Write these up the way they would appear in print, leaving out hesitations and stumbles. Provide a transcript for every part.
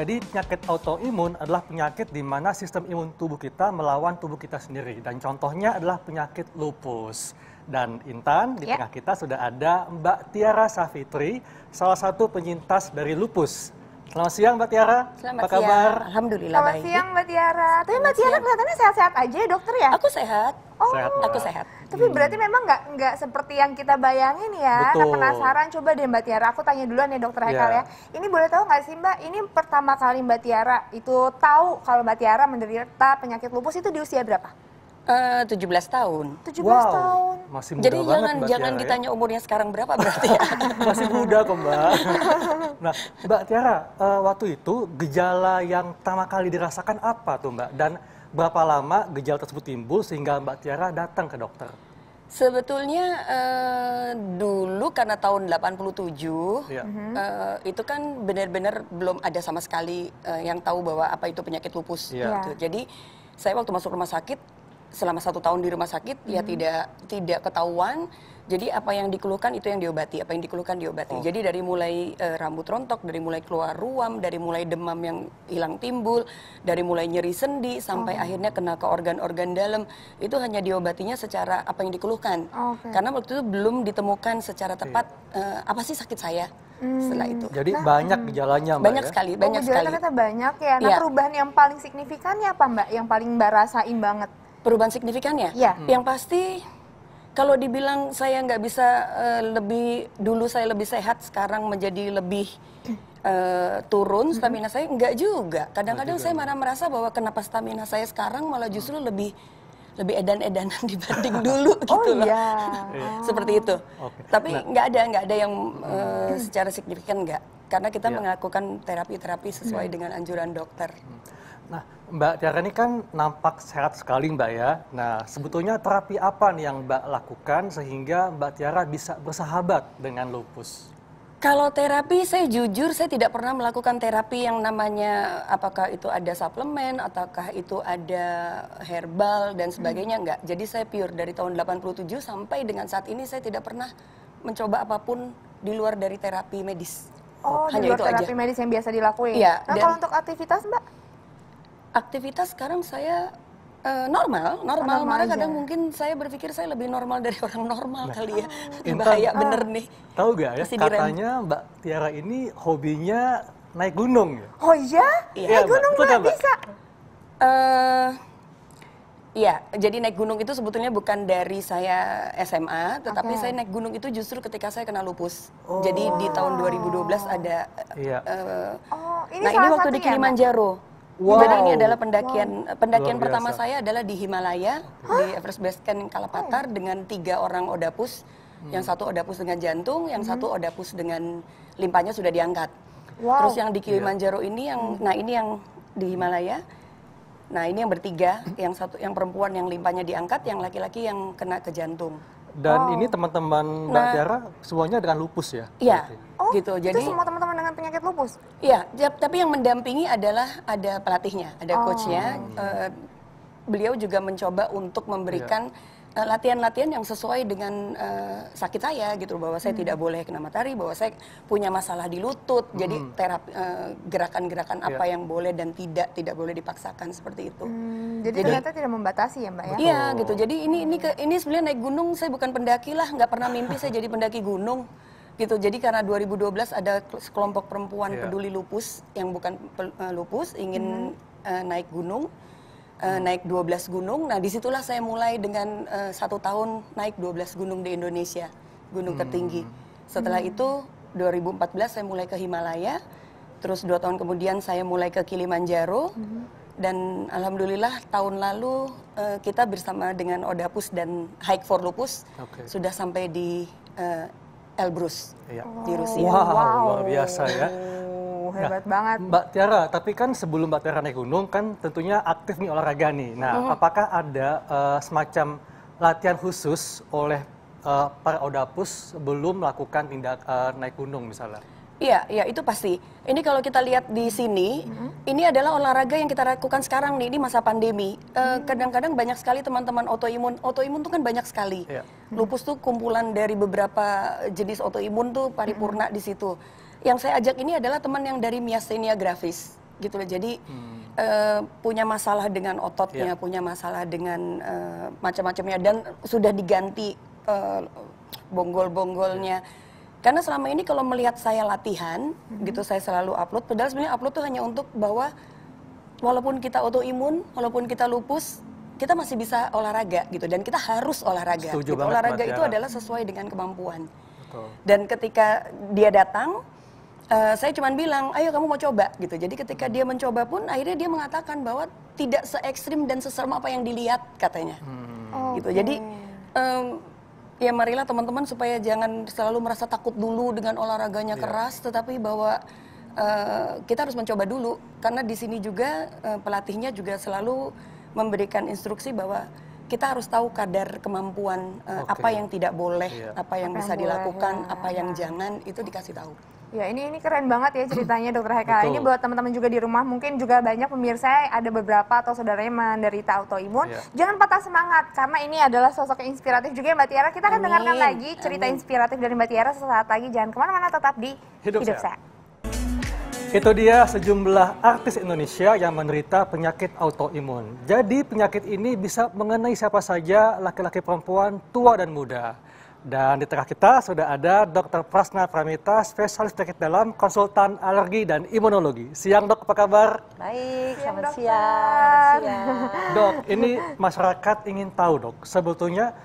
Jadi penyakit autoimun adalah penyakit di mana sistem imun tubuh kita melawan tubuh kita sendiri. Dan contohnya adalah penyakit lupus. Dan Intan, di tengah kita sudah ada Mbak Tiara Savitri, salah satu penyintas dari lupus. Selamat siang Mbak Tiara, Selamat apa kabar? siang. Alhamdulillah Selamat baik. siang Mbak Tiara. Tapi Mbak Tiara kelihatannya sehat-sehat aja ya dokter ya? Aku sehat. Oh, Sehat, Mbak. Aku sehat. tapi berarti memang nggak seperti yang kita bayangin ya. Nah, Betul. penasaran, coba deh Mbak Tiara. Aku tanya duluan ya dokter Haikal Iya. ya. Ini boleh tahu nggak sih Mbak, ini pertama kali Mbak Tiara itu tahu kalau Mbak Tiara menderita penyakit lupus itu di usia berapa? 17 tahun. 17 Wow, tahun. masih muda Jadi banget Mbak jangan Tiara, ya. ditanya umurnya sekarang berapa berarti ya. Masih muda kok Mbak. Nah Mbak Tiara, waktu itu gejala yang pertama kali dirasakan apa tuh Mbak? Dan berapa lama gejala tersebut timbul sehingga Mbak Tiara datang ke dokter? Sebetulnya dulu karena tahun 87 Iya. itu kan benar-benar belum ada sama sekali yang tahu bahwa apa itu penyakit lupus. Iya. Gitu. Jadi saya waktu masuk rumah sakit selama 1 tahun di rumah sakit ya tidak ketahuan. Jadi apa yang dikeluhkan itu yang diobati, apa yang dikeluhkan diobati. Jadi dari mulai rambut rontok, dari mulai keluar ruam, dari mulai demam yang hilang timbul, dari mulai nyeri sendi sampai akhirnya kena ke organ-organ dalam, itu hanya diobatinya secara apa yang dikeluhkan. Oke. Karena waktu itu belum ditemukan secara tepat apa sih sakit saya setelah itu. Jadi banyak gejalanya Mbak Banyak ya? sekali, Oh, banyak gejala sekali. ternyata banyak ya. Nah, Iya. perubahan yang paling signifikannya apa Mbak? Yang paling Mbak rasain banget? Perubahan signifikannya? Iya. Yang pasti kalau dibilang saya nggak bisa dulu saya lebih sehat, sekarang menjadi lebih turun stamina saya, nggak juga. Kadang-kadang saya malah merasa bahwa kenapa stamina saya sekarang malah justru lebih edan-edanan dibanding dulu gitu loh. Iya. Seperti itu. Oke. Tapi nggak ada yang secara signifikan nggak. Karena kita melakukan terapi-terapi sesuai dengan anjuran dokter. Nah, Mbak Tiara ini kan nampak sehat sekali Mbak ya. Nah, sebetulnya terapi apa nih yang Mbak lakukan sehingga Mbak Tiara bisa bersahabat dengan lupus? Kalau terapi, saya jujur saya tidak pernah melakukan terapi yang namanya apakah itu ada suplemen, ataukah itu ada herbal dan sebagainya, enggak. Jadi saya pure dari tahun 87 sampai dengan saat ini saya tidak pernah mencoba apapun di luar dari terapi medis. Oh, di Hanya luar itu terapi aja. medis yang biasa dilakuin. Iya, Nah, dan- kalau untuk aktivitas Mbak? Aktivitas sekarang saya normal. Normal Malah aja. kadang mungkin saya berpikir saya lebih normal dari orang normal kali ya. Intan, Bahaya bener nih. Tahu gak ya, Mesti direm. katanya Mbak Tiara ini hobinya naik gunung ya? Oh iya? Iya, Naik Mbak. gunung Betul Mbak, nggak, Mbak? bisa? Iya, jadi naik gunung itu sebetulnya bukan dari saya SMA, tetapi Oke. saya naik gunung itu justru ketika saya kena lupus. Jadi di tahun 2012 ada. Iya. Oh, ini Nah ini salah waktu di satunya, Mbak? Kilimanjaro. Wow. Jadi ini adalah pendakian Luar pertama biasa. saya adalah di Himalaya di Everest Base Camp Kalapatar dengan 3 orang odapus. Yang satu odapus dengan jantung, yang satu odapus dengan limpahnya sudah diangkat. Wow. Terus yang di Kilimanjaro ini nah ini yang di Himalaya. Nah ini yang bertiga, yang perempuan yang limpahnya diangkat, yang laki-laki yang kena ke jantung. Dan ini teman-teman Mbak Nah. Tiara semuanya dengan lupus ya? Iya, Berarti? Oh, gitu. itu Jadi semua teman-teman dengan penyakit lupus? iya, tapi yang mendampingi adalah ada pelatihnya, ada coachnya. Beliau juga mencoba untuk memberikan latihan-latihan yang sesuai dengan sakit saya gitu, bahwa saya tidak boleh kena matahari, bahwa saya punya masalah di lutut, jadi terapi gerakan-gerakan apa yang boleh dan tidak boleh dipaksakan seperti itu. Jadi ternyata tidak membatasi ya Mbak ya? Iya gitu. Jadi ini sebenarnya naik gunung saya bukan pendaki lah, nggak pernah mimpi saya jadi pendaki gunung gitu. Jadi karena 2012 ada sekelompok perempuan peduli lupus yang bukan lupus ingin naik gunung. Naik 12 gunung, nah disitulah saya mulai dengan 1 tahun naik 12 gunung di Indonesia, gunung tertinggi. Setelah itu 2014 saya mulai ke Himalaya, terus 2 tahun kemudian saya mulai ke Kilimanjaro, dan alhamdulillah tahun lalu kita bersama dengan Odapus dan Hike for Lupus sudah sampai di Elbrus Iya. di Rusia. Wow, luar biasa ya. Hebat banget. Mbak Tiara, tapi kan sebelum Mbak Tiara naik gunung kan tentunya aktif nih olahraga nih. Nah, apakah ada semacam latihan khusus oleh para odapus sebelum melakukan tindak naik gunung misalnya? Iya, itu pasti. Ini kalau kita lihat di sini, ini adalah olahraga yang kita lakukan sekarang nih, ini masa pandemi. Kadang-kadang banyak sekali teman-teman autoimun. Autoimun tuh kan banyak sekali. Iya. Lupus tuh kumpulan dari beberapa jenis autoimun tuh paripurna di situ. Yang saya ajak ini adalah teman yang dari myasthenia gravis. gitu loh. Jadi punya masalah dengan ototnya, punya masalah dengan macam-macamnya, dan sudah diganti bonggol-bonggolnya. Karena selama ini kalau melihat saya latihan, gitu saya selalu upload. Padahal sebenarnya upload tuh hanya untuk bahwa walaupun kita autoimun, walaupun kita lupus, kita masih bisa olahraga gitu. Dan kita harus olahraga. Setuju Gitu. banget, Olahraga Mbak itu Tiara. adalah sesuai dengan kemampuan. Betul. Dan ketika dia datang, saya cuma bilang, ayo kamu mau coba gitu. Jadi ketika dia mencoba pun, akhirnya dia mengatakan bahwa tidak se-ekstrim dan seserem apa yang dilihat katanya. Gitu. Jadi ya marilah teman-teman supaya jangan selalu merasa takut dulu dengan olahraganya keras, tetapi bahwa kita harus mencoba dulu. Karena di sini juga pelatihnya juga selalu memberikan instruksi bahwa kita harus tahu kadar kemampuan apa yang tidak boleh, apa yang bisa dilakukan, apa yang jangan, itu dikasih tahu. Ya, ini keren banget ya ceritanya Dokter Heka. Ini buat teman-teman juga di rumah, mungkin juga banyak pemirsa ada beberapa atau saudaranya menderita autoimun. Jangan patah semangat, karena ini adalah sosok yang inspiratif juga ya Mbak Tiara. Kita akan dengarkan lagi cerita inspiratif dari Mbak Tiara sesaat lagi. Jangan kemana-mana, tetap di Hidup Sehat. Itu dia sejumlah artis Indonesia yang menderita penyakit autoimun. Jadi penyakit ini bisa mengenai siapa saja, laki-laki, perempuan, tua dan muda. Dan di tengah kita sudah ada Dr. Prasna Pramita, spesialis penyakit dalam, konsultan alergi dan imunologi. Siang Dok, apa kabar? Baik, selamat siang. Dok, ini masyarakat ingin tahu Dok, sebetulnya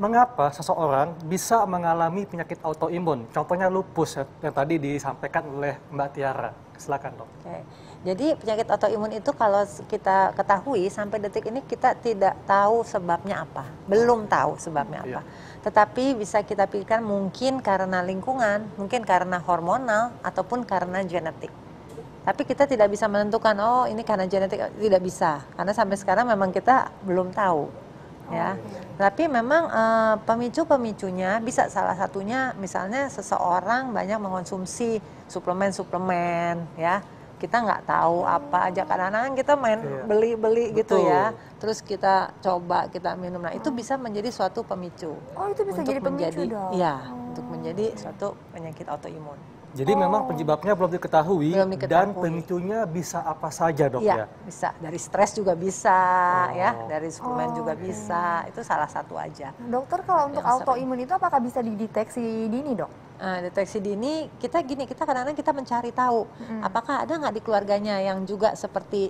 mengapa seseorang bisa mengalami penyakit autoimun? Contohnya lupus yang tadi disampaikan oleh Mbak Tiara. Silakan Dok. Oke. Jadi penyakit autoimun itu kalau kita ketahui sampai detik ini kita tidak tahu sebabnya apa. Belum tahu sebabnya apa. Tetapi bisa kita pikirkan mungkin karena lingkungan, mungkin karena hormonal, ataupun karena genetik. Tapi kita tidak bisa menentukan, oh ini karena genetik, tidak bisa. Karena sampai sekarang memang kita belum tahu. Ya, tapi memang pemicu-pemicunya bisa salah satunya misalnya seseorang banyak mengonsumsi suplemen-suplemen, ya kita nggak tahu apa aja, kadang-kadang kita main beli-beli gitu ya, terus kita coba kita minum, nah itu bisa menjadi suatu pemicu. Oh, itu bisa jadi pemicu dong? Iya, untuk menjadi suatu penyakit autoimun. Jadi memang penyebabnya belum diketahui, dan pemicunya bisa apa saja Dok ya? Bisa, dari stres juga bisa, ya, dari suplemen juga bisa, itu salah satu aja. Dokter, kalau untuk autoimun itu apakah bisa dideteksi dini Dok? Deteksi dini, kita kadang-kadang kita mencari tahu, apakah ada nggak di keluarganya yang juga seperti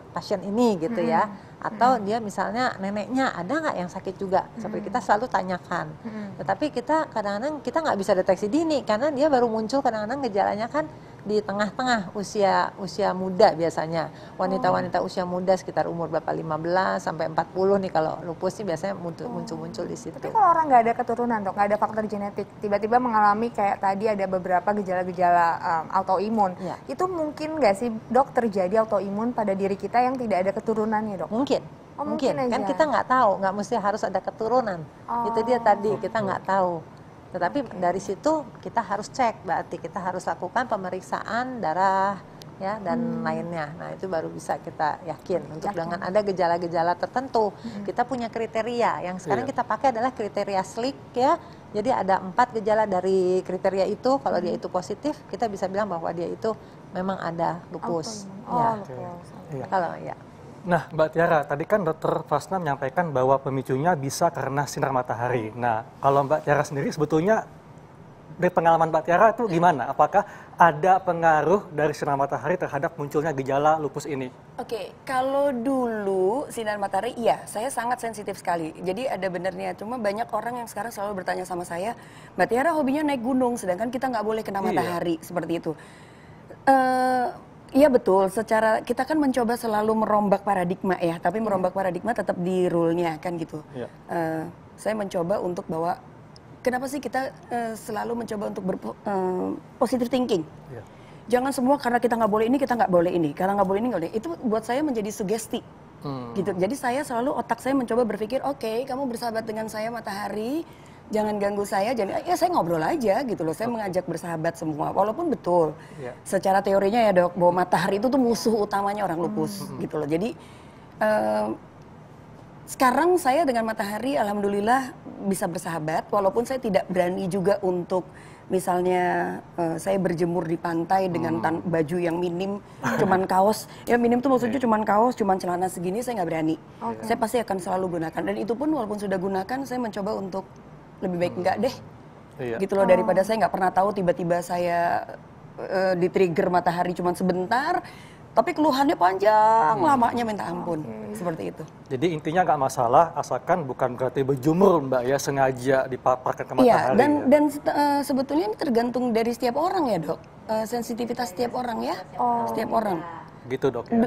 pasien ini gitu ya, atau dia misalnya neneknya ada nggak yang sakit juga, seperti kita selalu tanyakan. Tetapi kita kadang-kadang kita nggak bisa deteksi dini karena dia baru muncul kadang-kadang gejalanya kan di tengah-tengah usia muda biasanya. Wanita-wanita usia muda sekitar umur berapa, 15 sampai 40 nih kalau lupus sih biasanya muncul di situ. Tapi kalau orang nggak ada keturunan Dok, nggak ada faktor genetik, tiba-tiba mengalami kayak tadi ada beberapa gejala-gejala autoimun, itu mungkin nggak sih Dok terjadi autoimun pada diri kita yang tidak ada keturunannya Dok? Mungkin. Mungkin kan kita nggak tahu, nggak mesti harus ada keturunan. Itu dia tadi, kita nggak tahu. Tetapi dari situ kita harus cek, berarti kita harus lakukan pemeriksaan darah ya dan lainnya. Nah itu baru bisa kita yakin untuk dengan ada gejala-gejala tertentu. Kita punya kriteria, yang sekarang kita pakai adalah kriteria SLIC ya. Jadi ada 4 gejala dari kriteria itu, kalau dia itu positif kita bisa bilang bahwa dia itu memang ada lupus. Kalau ya. Nah, Mbak Tiara, tadi kan Dr. Prasna menyampaikan bahwa pemicunya bisa karena sinar matahari. Nah, kalau Mbak Tiara sendiri sebetulnya dari pengalaman Mbak Tiara itu gimana? Apakah ada pengaruh dari sinar matahari terhadap munculnya gejala lupus ini? Oke, kalau dulu sinar matahari, iya, saya sangat sensitif sekali. Jadi ada benernya, cuma banyak orang yang sekarang selalu bertanya sama saya, Mbak Tiara hobinya naik gunung, sedangkan kita nggak boleh kena matahari, seperti itu. Iya betul, secara kita kan mencoba selalu merombak paradigma ya, tapi merombak paradigma tetap di rule-nya kan gitu. Saya mencoba untuk bahwa kenapa sih kita selalu mencoba untuk positive thinking. Jangan semua karena kita nggak boleh ini, kita nggak boleh ini. Karena nggak boleh ini, nggak boleh. Itu buat saya menjadi sugesti. Gitu. Jadi saya selalu, otak saya mencoba berpikir, oke, kamu bersahabat dengan saya matahari, jangan ganggu saya, ya saya ngobrol aja gitu loh. Saya mengajak bersahabat semua, walaupun betul secara teorinya ya Dok, bahwa matahari itu tuh musuh utamanya orang lupus gitu loh. Jadi sekarang saya dengan Matahari alhamdulillah bisa bersahabat, walaupun saya tidak berani juga untuk misalnya saya berjemur di pantai dengan baju yang minim, cuman kaos, ya minim tuh maksudnya cuman kaos, cuman celana segini, saya nggak berani. Saya pasti akan selalu gunakan, dan itu pun walaupun sudah gunakan, saya mencoba untuk lebih baik enggak deh, gitu loh, daripada saya nggak pernah tahu tiba-tiba saya di-trigger matahari cuman sebentar, tapi keluhannya panjang, lamanya minta ampun, seperti itu. Jadi intinya nggak masalah, asalkan bukan berarti berjemur Mbak ya, sengaja dipaparkan ke matahari. Iya, dan sebetulnya ini tergantung dari setiap orang ya dok, sensitivitas setiap orang ya, setiap orang. Gitu dok ya.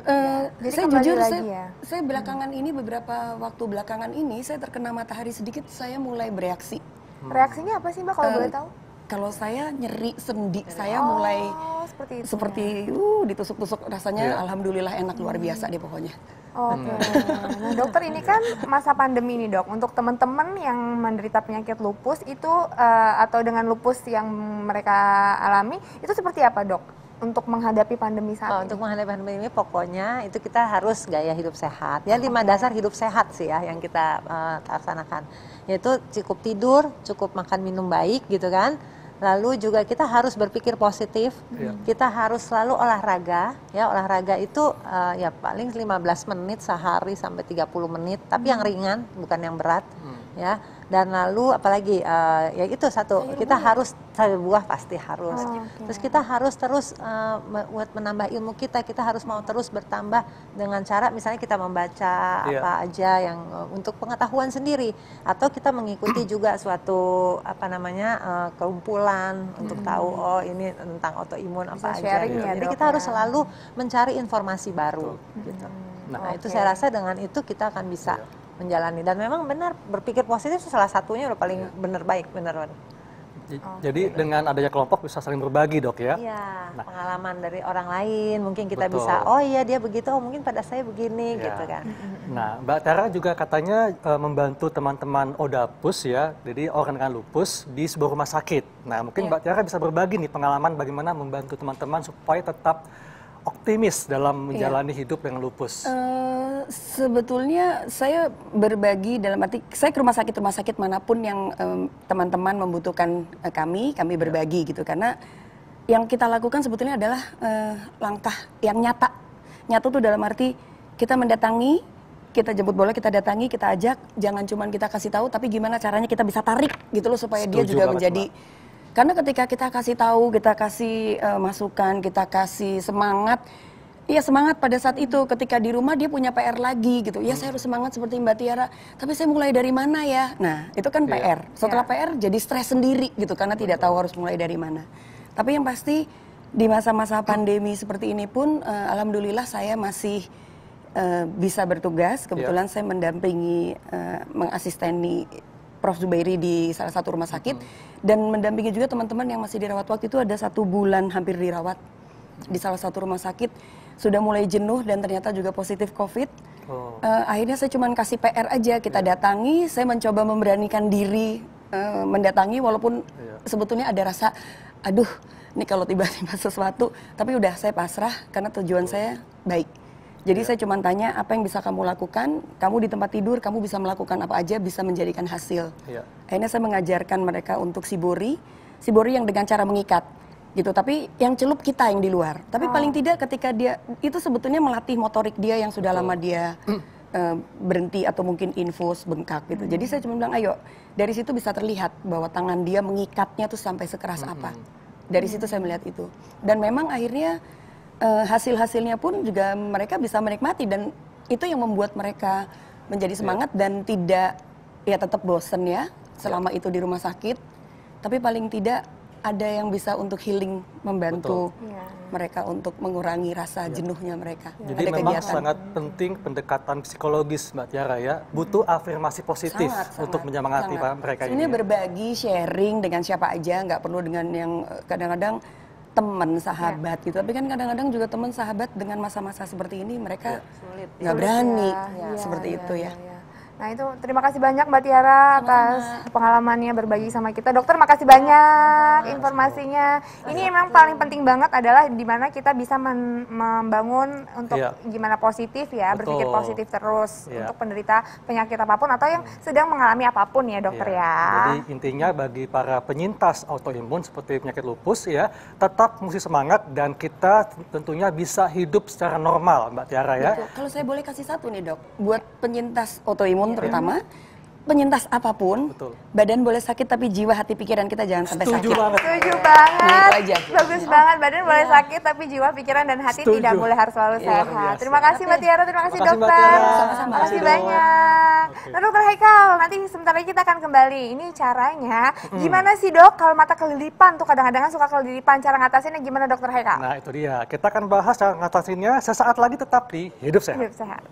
Jadi Saya kembali jujur, lagi ya. saya belakangan ini, beberapa waktu belakangan ini, saya terkena matahari sedikit, saya mulai bereaksi. Reaksinya apa sih Mbak kalau boleh tahu? Kalau saya nyeri sendi, saya mulai seperti itu. seperti ditusuk-tusuk, rasanya alhamdulillah enak, luar biasa deh pokoknya. Oke. Nah, dokter, ini kan masa pandemi nih dok. Untuk teman-teman yang menderita penyakit lupus itu atau dengan lupus yang mereka alami, itu seperti apa dok? Untuk menghadapi pandemi saat ini? Untuk menghadapi pandemi ini pokoknya itu kita harus gaya hidup sehat. Ya 5 dasar hidup sehat sih ya yang kita laksanakan. Yaitu cukup tidur, cukup makan minum baik gitu kan. Lalu juga kita harus berpikir positif, kita harus selalu olahraga, ya olahraga itu ya paling 15 menit sehari sampai 30 menit, tapi yang ringan bukan yang berat, ya. Dan lalu apalagi ya itu satu, kita harus sayur buah pasti harus. Terus kita harus terus buat menambah ilmu kita harus mau terus bertambah dengan cara misalnya kita membaca apa aja yang untuk pengetahuan sendiri, atau kita mengikuti juga suatu apa namanya kumpulan untuk tahu oh ini tentang autoimun apa aja. Gitu. Ya, jadi kita harus selalu mencari informasi baru. Gitu. Nah itu saya rasa dengan itu kita akan bisa menjalani, dan memang benar berpikir positif salah satunya udah paling benar baik, benar. Jadi dengan adanya kelompok bisa saling berbagi dok ya? Iya, pengalaman dari orang lain mungkin kita bisa, oh iya dia begitu, oh mungkin pada saya begini gitu kan. Nah Mbak Tiara juga katanya membantu teman-teman ODAPUS ya, jadi orang dengan lupus di sebuah rumah sakit. Nah mungkin Mbak Tiara bisa berbagi nih pengalaman bagaimana membantu teman-teman supaya tetap optimis dalam menjalani hidup dengan lupus. Sebetulnya saya berbagi dalam arti saya ke rumah sakit manapun yang teman-teman membutuhkan kami berbagi gitu, karena yang kita lakukan sebetulnya adalah langkah yang nyata tuh dalam arti kita mendatangi, kita jemput bola, kita datangi, kita ajak, jangan cuma kita kasih tahu, tapi gimana caranya kita bisa tarik gitu loh supaya dia juga menjadi. Karena ketika kita kasih tahu, kita kasih masukan, kita kasih semangat, iya semangat pada saat itu. Ketika di rumah dia punya PR lagi gitu. Ya saya harus semangat seperti Mbak Tiara, tapi saya mulai dari mana ya? Nah itu kan PR. Setelah PR jadi stres sendiri gitu karena tidak tahu harus mulai dari mana. Tapi yang pasti di masa-masa pandemi seperti ini pun alhamdulillah saya masih bisa bertugas. Kebetulan saya mendampingi, mengasisteni Prof. Zubairi di salah satu rumah sakit, dan mendampingi juga teman-teman yang masih dirawat. Waktu itu ada 1 bulan hampir dirawat di salah satu rumah sakit, sudah mulai jenuh dan ternyata juga positif COVID. Akhirnya saya cuma kasih PR aja, kita datangi, saya mencoba memberanikan diri mendatangi walaupun sebetulnya ada rasa, aduh ini kalau tiba-tiba sesuatu, tapi udah saya pasrah karena tujuan saya baik. Jadi saya cuma tanya apa yang bisa kamu lakukan, kamu di tempat tidur, kamu bisa melakukan apa aja bisa menjadikan hasil. Akhirnya saya mengajarkan mereka untuk shibori yang dengan cara mengikat gitu, tapi yang celup kita yang di luar. Tapi paling tidak ketika dia, itu sebetulnya melatih motorik dia yang sudah lama dia berhenti atau mungkin infus, bengkak gitu. Jadi saya cuma bilang ayo, dari situ bisa terlihat bahwa tangan dia mengikatnya tuh sampai sekeras apa. Dari situ saya melihat itu. Dan memang akhirnya hasil-hasilnya pun juga mereka bisa menikmati, dan itu yang membuat mereka menjadi semangat dan tidak ya tetap bosen ya selama itu di rumah sakit, tapi paling tidak ada yang bisa untuk healing, membantu mereka untuk mengurangi rasa jenuhnya mereka. Jadi ada memang kegiatan. Sangat penting pendekatan psikologis Mbak Tiara ya, butuh afirmasi positif untuk menyemangati mereka ini. Ini berbagi, sharing dengan siapa aja, nggak perlu dengan yang kadang-kadang teman, sahabat gitu. Tapi kan kadang-kadang juga teman, sahabat dengan masa-masa seperti ini mereka nggak berani seperti itu ya. Nah itu terima kasih banyak Mbak Tiara atas pengalamannya berbagi sama kita. Dokter makasih banyak informasinya. Ini memang paling penting banget adalah di mana kita bisa membangun untuk gimana positif ya, berpikir positif terus untuk penderita penyakit apapun atau yang sedang mengalami apapun ya dokter ya. Jadi intinya bagi para penyintas autoimun seperti penyakit lupus ya, tetap mesti semangat dan kita tentunya bisa hidup secara normal Mbak Tiara ya. Betul. Kalau saya boleh kasih satu nih dok, buat penyintas autoimun terutama, penyintas apapun, badan boleh sakit tapi jiwa, hati, pikiran kita jangan sampai sakit. Setuju banget. Nah, itu aja. Bagus banget, badan boleh sakit tapi jiwa, pikiran, dan hati tidak boleh harus selalu sehat. Terima kasih Mbak Tiara, terima kasih dokter. Sama-sama. Terima kasih banyak. Nah dokter Haikal, nanti sebentar lagi kita akan kembali. Ini caranya, gimana sih dok kalau mata kelilipan tuh kadang-kadang suka kelilipan, cara ngatasinnya gimana dokter Haikal? Nah itu dia, kita akan bahas cara ngatasinnya sesaat lagi tetap di Hidup Sehat. Hidup Sehat.